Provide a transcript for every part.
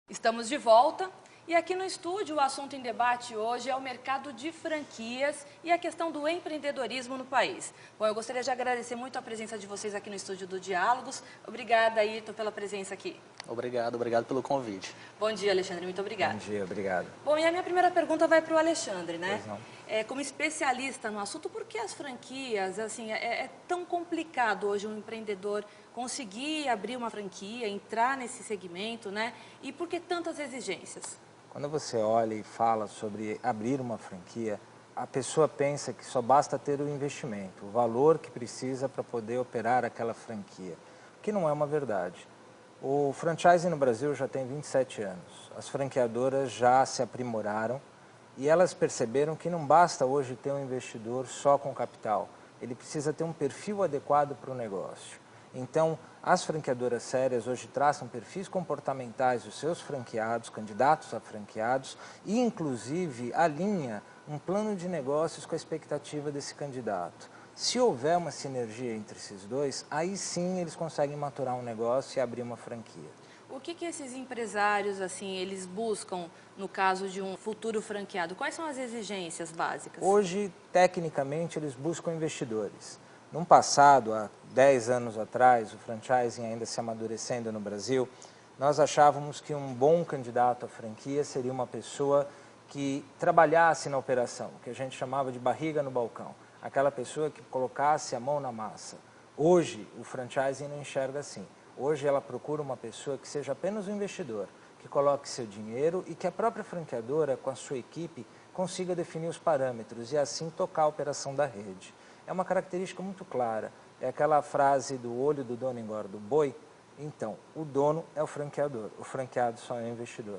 Estamos de volta e aqui no estúdio o assunto em debate hoje é o mercado de franquias e a questão do empreendedorismo no país. Bom, eu gostaria de agradecer muito a presença de vocês aqui no estúdio do Diálogos. Obrigada, Ayrton, pela presença aqui. Obrigado pelo convite. Bom dia, Alexandre, muito obrigada. Bom dia, obrigado. Bom, e a minha primeira pergunta vai para o Alexandre, né? Pois não. Como especialista no assunto, por que as franquias, assim, é tão complicado hoje um empreendedor conseguir abrir uma franquia, entrar nesse segmento, né? E por que tantas exigências? Quando você olha e fala sobre abrir uma franquia, a pessoa pensa que só basta ter o investimento, o valor que precisa para poder operar aquela franquia, o que não é uma verdade. O franchising no Brasil já tem 27 anos, as franqueadoras já se aprimoraram e elas perceberam que não basta hoje ter um investidor só com capital, ele precisa ter um perfil adequado para o negócio. Então, as franqueadoras sérias hoje traçam perfis comportamentais dos seus franqueados, candidatos a franqueados, e inclusive alinha um plano de negócios com a expectativa desse candidato. Se houver uma sinergia entre esses dois, aí sim eles conseguem maturar um negócio e abrir uma franquia. O que esses empresários, assim, eles buscam no caso de um futuro franqueado? Quais são as exigências básicas? Hoje, tecnicamente, eles buscam investidores. No passado, há 10 anos atrás, o franchising ainda se amadurecendo no Brasil, nós achávamos que um bom candidato à franquia seria uma pessoa que trabalhasse na operação, que a gente chamava de barriga no balcão, aquela pessoa que colocasse a mão na massa. Hoje, o franchising não enxerga assim. Hoje, ela procura uma pessoa que seja apenas um investidor, que coloque seu dinheiro e que a própria franqueadora, com a sua equipe, consiga definir os parâmetros e assim tocar a operação da rede. É uma característica muito clara, é aquela frase do olho do dono engorda o boi. Então, o dono é o franqueador, o franqueado só é o investidor.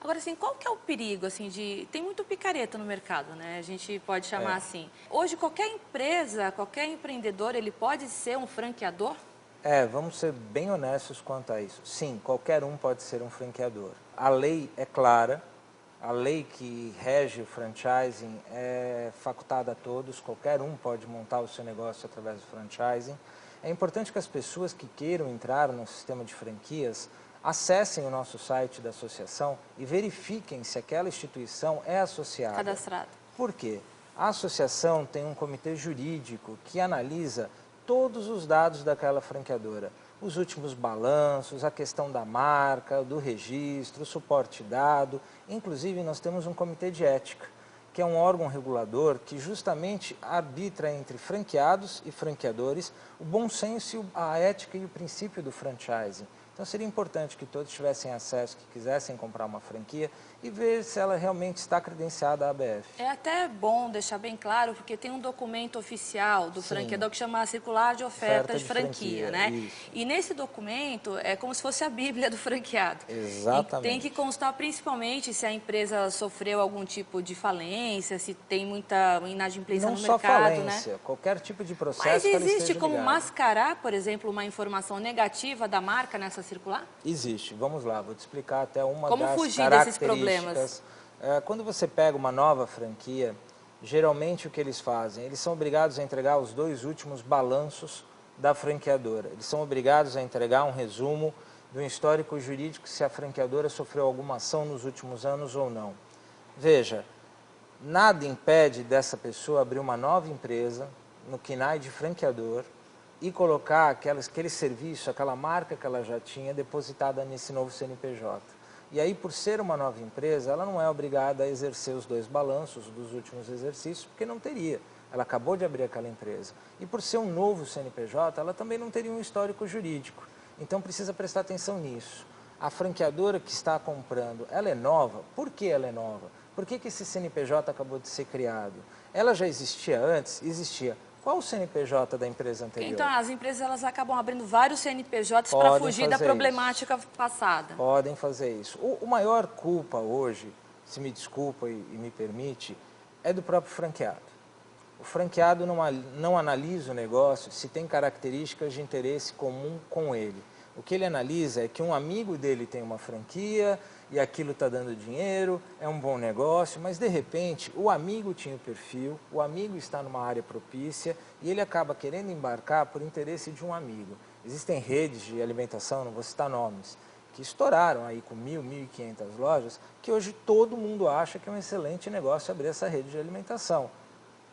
Agora, assim, qual que é o perigo, assim, Tem muito picareta no mercado, né? A gente pode chamar assim. Hoje, qualquer empresa, qualquer empreendedor, ele pode ser um franqueador? Vamos ser bem honestos quanto a isso. Sim, qualquer um pode ser um franqueador. A lei é clara. A lei que rege o franchising é facultada a todos, qualquer um pode montar o seu negócio através do franchising. É importante que as pessoas que queiram entrar no sistema de franquias acessem o nosso site da associação e verifiquem se aquela instituição é associada. Cadastrada. Por quê? A associação tem um comitê jurídico que analisa todos os dados daquela franqueadora. Os últimos balanços, a questão da marca, do registro, o suporte dado. Inclusive, nós temos um comitê de ética, que é um órgão regulador que justamente arbitra entre franqueados e franqueadores o bom senso, a ética e o princípio do franchising. Então, seria importante que todos tivessem acesso, que quisessem comprar uma franquia e ver se ela realmente está credenciada à ABF. É até bom deixar bem claro, porque tem um documento oficial do franqueador que chama Circular de Ofertas de Franquia, né? Isso. E nesse documento é como se fosse a Bíblia do franqueado. Exatamente. E tem que constar principalmente se a empresa sofreu algum tipo de falência, se tem muita inadimplência no mercado, não só falência, né? Qualquer tipo de processo. Mas que ela existe esteja como ligada. mascarar, por exemplo, uma informação negativa da marca nessa circular? Existe. Vamos lá, vou te explicar até uma Como das fugir desses características. problemas? Quando você pega uma nova franquia, geralmente o que eles fazem? Eles são obrigados a entregar os 2 últimos balanços da franqueadora. Eles são obrigados a entregar um resumo do histórico jurídico se a franqueadora sofreu alguma ação nos últimos anos ou não. Veja, nada impede dessa pessoa abrir uma nova empresa no KNAI de franqueador e colocar aquele serviço, aquela marca que ela já tinha depositada nesse novo CNPJ. E aí, por ser uma nova empresa, ela não é obrigada a exercer os 2 balanços dos últimos exercícios, porque não teria. Ela acabou de abrir aquela empresa. E por ser um novo CNPJ, ela também não teria um histórico jurídico. Então, precisa prestar atenção nisso. A franqueadora que está comprando, ela é nova? Por que ela é nova? Por que esse CNPJ acabou de ser criado? Ela já existia antes? Existia. Qual o CNPJ da empresa anterior? Então, as empresas elas acabam abrindo vários CNPJs para fugir da problemática passada. Podem fazer isso. O maior culpa hoje, se me desculpa e me permite, é do próprio franqueado. O franqueado não analisa o negócio se tem características de interesse comum com ele. O que ele analisa é que um amigo dele tem uma franquia e aquilo está dando dinheiro, é um bom negócio, mas de repente o amigo tinha o perfil, o amigo está numa área propícia e ele acaba querendo embarcar por interesse de um amigo. Existem redes de alimentação, não vou citar nomes, que estouraram aí com 1.000, 1.500 lojas, que hoje todo mundo acha que é um excelente negócio abrir essa rede de alimentação.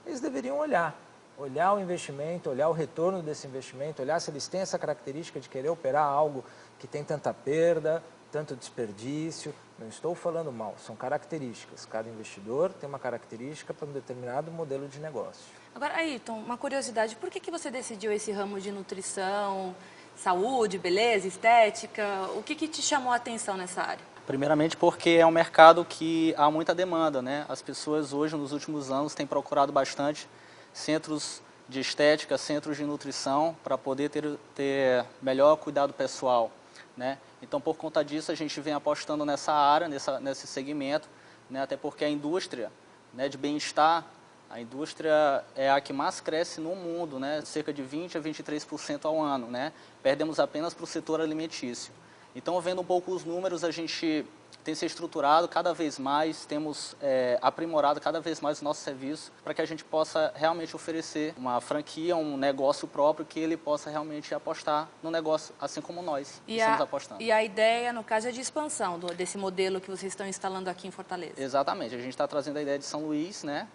Eles deveriam olhar o investimento, olhar o retorno desse investimento, olhar se eles têm essa característica de querer operar algo que tem tanta perda, tanto desperdício. Não estou falando mal, são características. Cada investidor tem uma característica para um determinado modelo de negócio. Agora, Ayrton, uma curiosidade, por que você decidiu esse ramo de nutrição, saúde, beleza, estética? O que te chamou a atenção nessa área? Primeiramente porque é um mercado que há muita demanda, né? As pessoas hoje, nos últimos anos, têm procurado bastante centros de estética, centros de nutrição, para poder ter melhor cuidado pessoal, né? Então, por conta disso, a gente vem apostando nessa área, nesse segmento, né? Até porque a indústria, né, de bem-estar, a indústria é a que mais cresce no mundo, né? Cerca de 20% a 23% ao ano, né? Perdemos apenas para o setor alimentício. Então, vendo um pouco os números, a gente tem se estruturado cada vez mais, temos aprimorado cada vez mais o nosso serviço para que a gente possa realmente oferecer uma franquia, um negócio próprio que ele possa realmente apostar no negócio, assim como nós estamos apostando. E a ideia, no caso, é de expansão desse modelo que vocês estão instalando aqui em Fortaleza. Exatamente, a gente está trazendo a ideia de São Luís, né?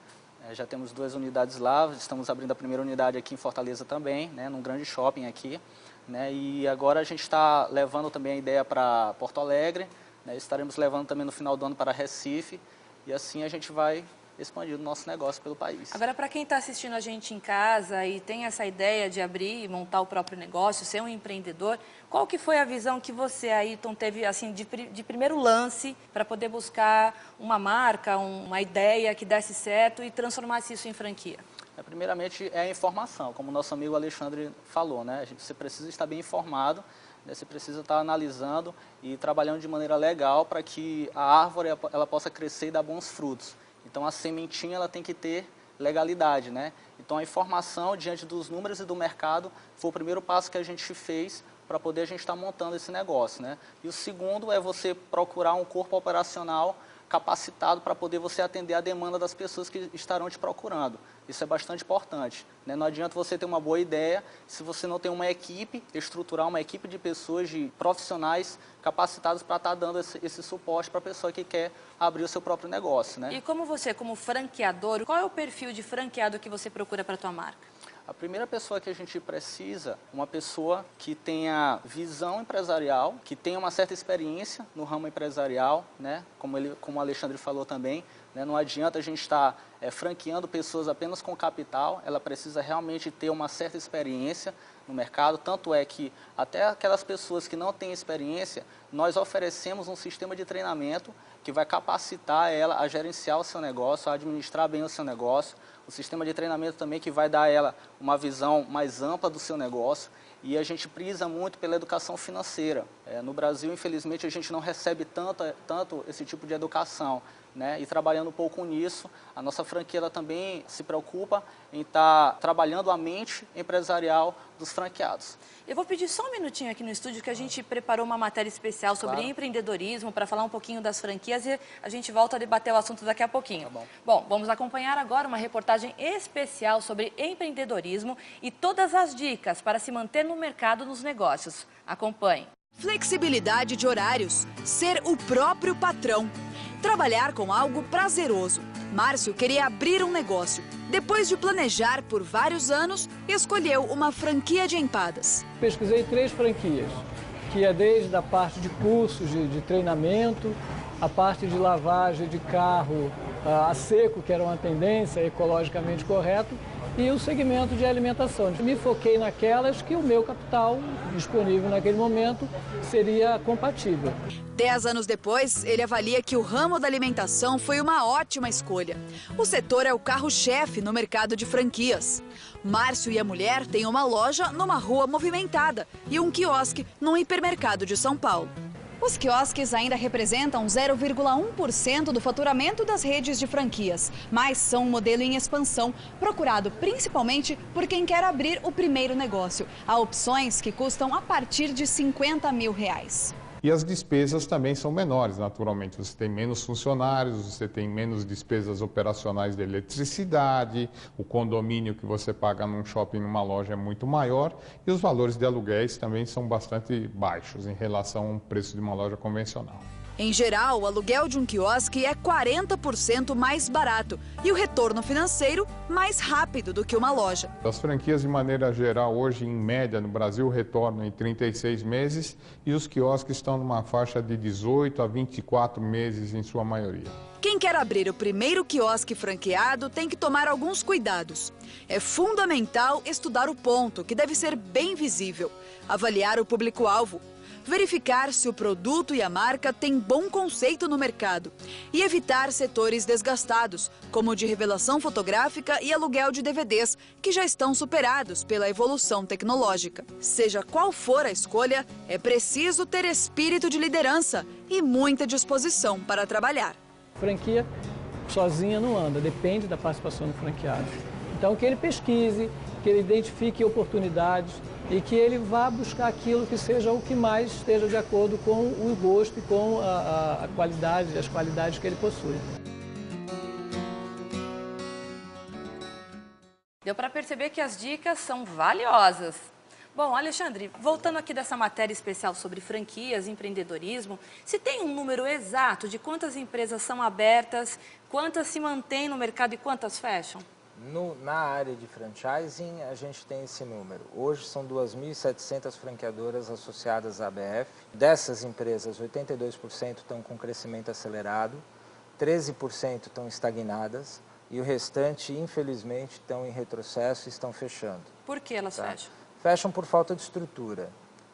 Já temos 2 unidades lá, estamos abrindo a primeira unidade aqui em Fortaleza também, né? Num grande shopping aqui, né? E agora a gente está levando também a ideia para Porto Alegre, né? Estaremos levando também no final do ano para Recife, e assim a gente vai expandindo o nosso negócio pelo país. Agora, para quem está assistindo a gente em casa e tem essa ideia de abrir e montar o próprio negócio, ser um empreendedor, qual que foi a visão que você, Ayrton, teve assim, de primeiro lance para poder buscar uma marca, uma ideia que desse certo e transformasse isso em franquia? Primeiramente, é a informação, como o nosso amigo Alexandre falou, né? Você precisa estar bem informado, né? Você precisa estar analisando e trabalhando de maneira legal para que a árvore ela possa crescer e dar bons frutos. Então, a sementinha ela tem que ter legalidade, né? Então, a informação diante dos números e do mercado foi o primeiro passo que a gente fez para poder a gente estar montando esse negócio, né? E o segundo é você procurar um corpo operacional capacitado para poder você atender a demanda das pessoas que estarão te procurando. Isso é bastante importante, né? Não adianta você ter uma boa ideia se você não tem uma equipe, estruturar uma equipe de pessoas, de profissionais capacitados para estar dando esse suporte para a pessoa que quer abrir o seu próprio negócio, né? E como você, como franqueador, qual é o perfil de franqueado que você procura para a tua marca? A primeira pessoa que a gente precisa, uma pessoa que tenha visão empresarial, que tenha uma certa experiência no ramo empresarial, né? Como o Alexandre falou também, né? Não adianta a gente estar franqueando pessoas apenas com capital, ela precisa realmente ter uma certa experiência no mercado, tanto é que até aquelas pessoas que não têm experiência, nós oferecemos um sistema de treinamento que vai capacitar ela a gerenciar o seu negócio, a administrar bem o seu negócio, o sistema de treinamento também que vai dar a ela uma visão mais ampla do seu negócio, e a gente prisa muito pela educação financeira. No Brasil, infelizmente, a gente não recebe tanto esse tipo de educação, né? E trabalhando um pouco nisso, a nossa franquia ela também se preocupa em estar trabalhando a mente empresarial dos franqueados. Eu vou pedir só um minutinho aqui no estúdio que a gente preparou uma matéria especial sobre empreendedorismo para falar um pouquinho das franquias e a gente volta a debater o assunto daqui a pouquinho. Tá bom. Bom, vamos acompanhar agora uma reportagem especial sobre empreendedorismo e todas as dicas para se manter no mercado dos negócios. Acompanhe. Flexibilidade de horários, ser o próprio patrão, trabalhar com algo prazeroso. Márcio queria abrir um negócio. Depois de planejar por vários anos, escolheu uma franquia de empadas. Pesquisei 3 franquias, que é desde a parte de cursos de treinamento, a parte de lavagem de carro a seco, que era uma tendência ecologicamente correto, e o segmento de alimentação. Me foquei naquelas que o meu capital disponível naquele momento seria compatível. 10 anos depois, ele avalia que o ramo da alimentação foi uma ótima escolha. O setor é o carro-chefe no mercado de franquias. Márcio e a mulher têm uma loja numa rua movimentada e um quiosque num hipermercado de São Paulo. Os quiosques ainda representam 0,1% do faturamento das redes de franquias, mas são um modelo em expansão, procurado principalmente por quem quer abrir o primeiro negócio. Há opções que custam a partir de R$ 50 mil. E as despesas também são menores, naturalmente. Você tem menos funcionários, você tem menos despesas operacionais de eletricidade, o condomínio que você paga num shopping, numa loja é muito maior, e os valores de aluguéis também são bastante baixos em relação ao preço de uma loja convencional. Em geral, o aluguel de um quiosque é 40% mais barato e o retorno financeiro mais rápido do que uma loja. As franquias, de maneira geral, hoje, em média, no Brasil, retornam em 36 meses e os quiosques estão numa faixa de 18 a 24 meses, em sua maioria. Quem quer abrir o primeiro quiosque franqueado tem que tomar alguns cuidados. É fundamental estudar o ponto, que deve ser bem visível, avaliar o público-alvo, verificar se o produto e a marca têm bom conceito no mercado e evitar setores desgastados, como o de revelação fotográfica e aluguel de DVDs, que já estão superados pela evolução tecnológica. Seja qual for a escolha, é preciso ter espírito de liderança e muita disposição para trabalhar. Franquia sozinha não anda, depende da participação do franqueado. Então, que ele pesquise, que ele identifique oportunidades e que ele vá buscar aquilo que seja o que mais esteja de acordo com o gosto e com a qualidade, as qualidades que ele possui. Deu para perceber que as dicas são valiosas. Bom, Alexandre, voltando aqui dessa matéria especial sobre franquias e empreendedorismo, se tem um número exato de quantas empresas são abertas, quantas se mantêm no mercado e quantas fecham? Na área de franchising, a gente tem esse número. Hoje são 2.700 franqueadoras associadas à ABF. Dessas empresas, 82% estão com crescimento acelerado, 13% estão estagnadas e o restante, infelizmente, estão em retrocesso e estão fechando. Por que elas fecham? Fecham por falta de estrutura.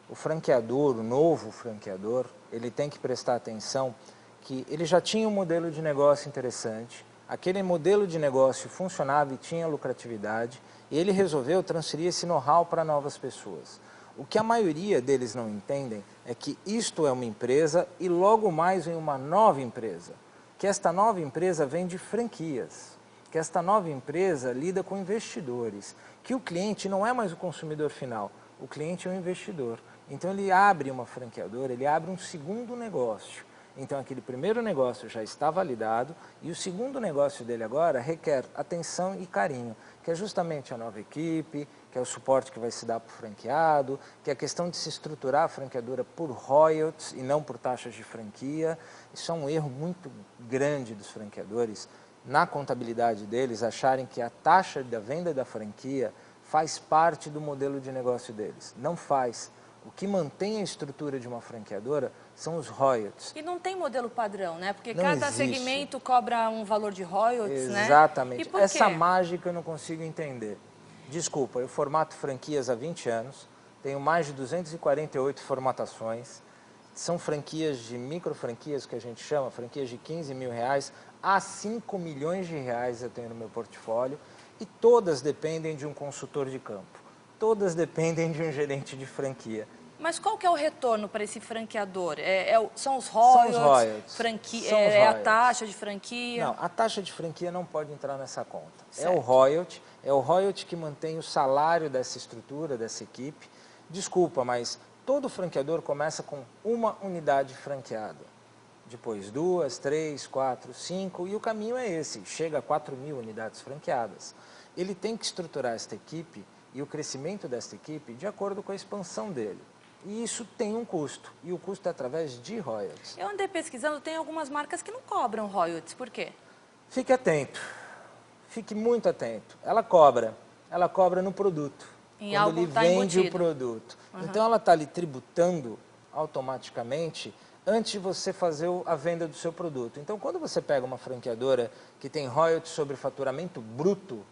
O franqueador, o novo franqueador, ele tem que prestar atenção que ele já tinha um modelo de negócio interessante, aquele modelo de negócio funcionava e tinha lucratividade, e ele resolveu transferir esse know-how para novas pessoas. O que a maioria deles não entendem é que isto é uma empresa e logo mais vem uma nova empresa, que esta nova empresa vende franquias, que esta nova empresa lida com investidores, que o cliente não é mais o consumidor final, o cliente é o investidor. Então ele abre uma franqueadora, ele abre um segundo negócio. Então aquele primeiro negócio já está validado e o segundo negócio dele agora requer atenção e carinho, que é justamente a nova equipe, que é o suporte que vai se dar para o franqueado, que é a questão de se estruturar a franqueadora por royalties e não por taxas de franquia. Isso é um erro muito grande dos franqueadores, na contabilidade deles, acharem que a taxa da venda da franquia faz parte do modelo de negócio deles. Não faz. O que mantém a estrutura de uma franqueadora são os royalties. E não tem modelo padrão, né? Porque não cada existe. segmento cobra um valor de royalties, né? Exatamente. E por Essa quê? mágica eu não consigo entender. Desculpa, eu formato franquias há 20 anos, tenho mais de 248 formatações, são franquias de micro franquias, que a gente chama, franquias de 15 mil reais a 5 milhões de reais eu tenho no meu portfólio, e todas dependem de um consultor de campo. Todas dependem de um gerente de franquia. Mas qual que é o retorno para esse franqueador? São os royalties? São os royalties. É a taxa de franquia? Não, a taxa de franquia não pode entrar nessa conta. Certo. É o royalty que mantém o salário dessa estrutura, dessa equipe. Desculpa, mas todo franqueador começa com uma unidade franqueada. Depois 2, 3, 4, 5 e o caminho é esse, chega a 4.000 unidades franqueadas. Ele tem que estruturar esta equipe e o crescimento desta equipe de acordo com a expansão dele. E isso tem um custo, e o custo é através de royalties. Eu andei pesquisando, tem algumas marcas que não cobram royalties, por quê? Fique atento, fique muito atento. Ela cobra no produto, quando ele vende o produto. Uhum. Então ela está ali tributando automaticamente antes de você fazer a venda do seu produto. Então quando você pega uma franqueadora que tem royalties sobre faturamento bruto,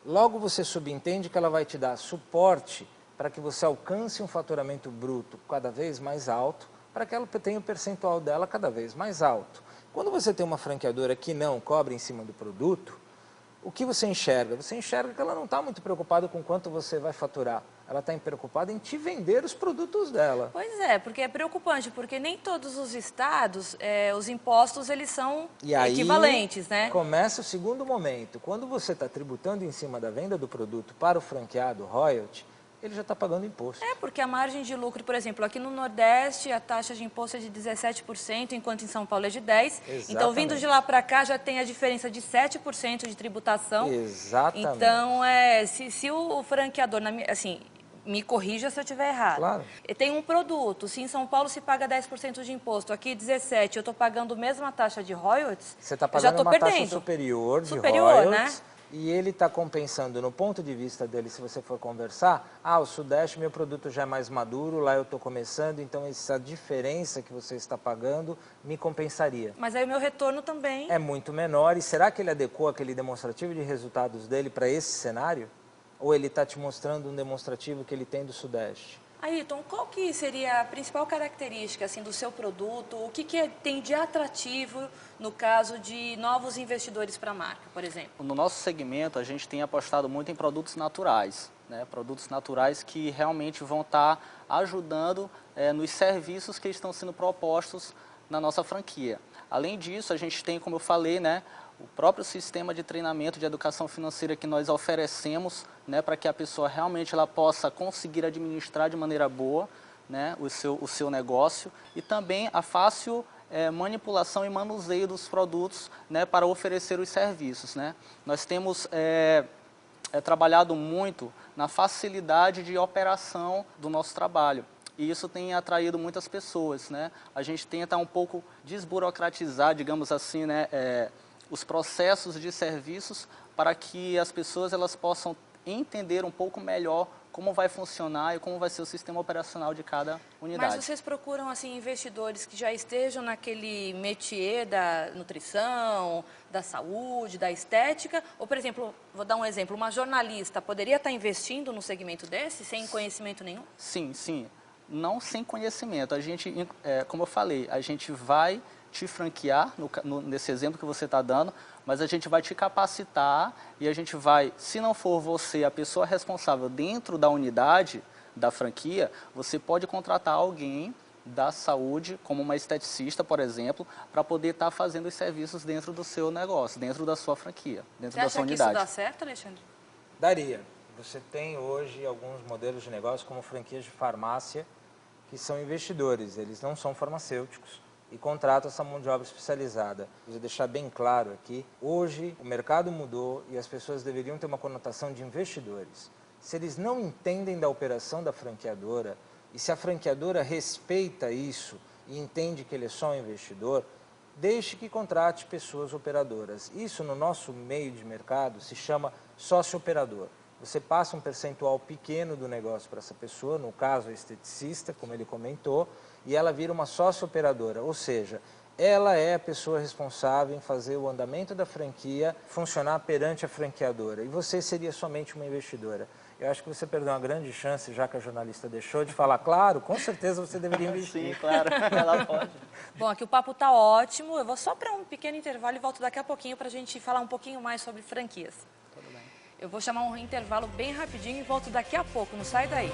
logo você subentende que ela vai te dar suporte para que você alcance um faturamento bruto cada vez mais alto, para que ela tenha o percentual dela cada vez mais alto. Quando você tem uma franqueadora que não cobra em cima do produto, o que você enxerga? Você enxerga que ela não está muito preocupada com quanto você vai faturar. Ela está preocupada em te vender os produtos dela. Pois é, porque é preocupante, porque nem todos os estados, os impostos, eles são equivalentes, né? Começa o segundo momento. Quando você está tributando em cima da venda do produto para o franqueado royalty, ele já está pagando imposto. É, porque a margem de lucro, por exemplo, aqui no Nordeste a taxa de imposto é de 17%, enquanto em São Paulo é de 10%. Exatamente. Então, vindo de lá para cá, já tem a diferença de 7% de tributação. Exatamente. Então, se o franqueador, assim, me corrija se eu estiver errado. Claro. Tem um produto, se em São Paulo se paga 10% de imposto, aqui 17%, eu estou pagando a mesma taxa de royalties, Você está eu já pagando estou uma perdendo. taxa superior de Superior, royalties, né? E ele está compensando, no ponto de vista dele, se você for conversar, o Sudeste, meu produto já é mais maduro, lá eu estou começando, então essa diferença que você está pagando me compensaria. Mas aí o meu retorno também... É muito menor, e será que ele adequou aquele demonstrativo de resultados dele para esse cenário? Ou ele está te mostrando um demonstrativo que ele tem do Sudeste? Ayrton, qual que seria a principal característica assim, do seu produto? O que tem de atrativo no caso de novos investidores para a marca, por exemplo? No nosso segmento, a gente tem apostado muito em produtos naturais, né? Produtos naturais que realmente vão estar ajudando nos serviços que estão sendo propostos na nossa franquia. Além disso, a gente tem, como eu falei, né, o próprio sistema de treinamento de educação financeira que nós oferecemos, né, para que a pessoa realmente ela possa conseguir administrar de maneira boa, né, o seu negócio, e também a fácil manipulação e manuseio dos produtos, né, para oferecer os serviços, né. Nós temos trabalhado muito na facilidade de operação do nosso trabalho. E isso tem atraído muitas pessoas, né. A gente tenta um pouco desburocratizar, digamos assim, né, os processos de serviços para que as pessoas elas possam entender um pouco melhor como vai funcionar e como vai ser o sistema operacional de cada unidade. Mas vocês procuram assim investidores que já estejam naquele métier da nutrição, da saúde, da estética? Ou, por exemplo, vou dar um exemplo, uma jornalista poderia estar investindo num segmento desse sem conhecimento nenhum? Sim, sim. Não sem conhecimento. A gente, como eu falei, a gente vai te franquear, nesse exemplo que você está dando, mas a gente vai te capacitar e a gente vai, se não for você a pessoa responsável dentro da unidade da franquia, você pode contratar alguém da saúde, como uma esteticista, por exemplo, para poder estar fazendo os serviços dentro do seu negócio, dentro da sua franquia, dentro da sua unidade. Você acha que isso dá certo, Alexandre? Daria. Você tem hoje alguns modelos de negócio, como franquias de farmácia, que são investidores, eles não são farmacêuticos e contratam essa mão de obra especializada. Vou deixar bem claro aqui, hoje o mercado mudou e as pessoas deveriam ter uma conotação de investidores. Se eles não entendem da operação da franqueadora e se a franqueadora respeita isso e entende que ele é só um investidor, deixe que contrate pessoas operadoras. Isso no nosso meio de mercado se chama sócio-operador. Você passa um percentual pequeno do negócio para essa pessoa, no caso a esteticista, como ele comentou, e ela vira uma sócio-operadora, ou seja, ela é a pessoa responsável em fazer o andamento da franquia funcionar perante a franqueadora, e você seria somente uma investidora. Eu acho que você perdeu uma grande chance, já que a jornalista deixou de falar, claro, com certeza você deveria investir. Sim, claro, ela pode. Bom, aqui o papo está ótimo, eu vou só para um pequeno intervalo e volto daqui a pouquinho para a gente falar um pouquinho mais sobre franquias. Tudo bem. Eu vou chamar um intervalo bem rapidinho e volto daqui a pouco, não sai daí.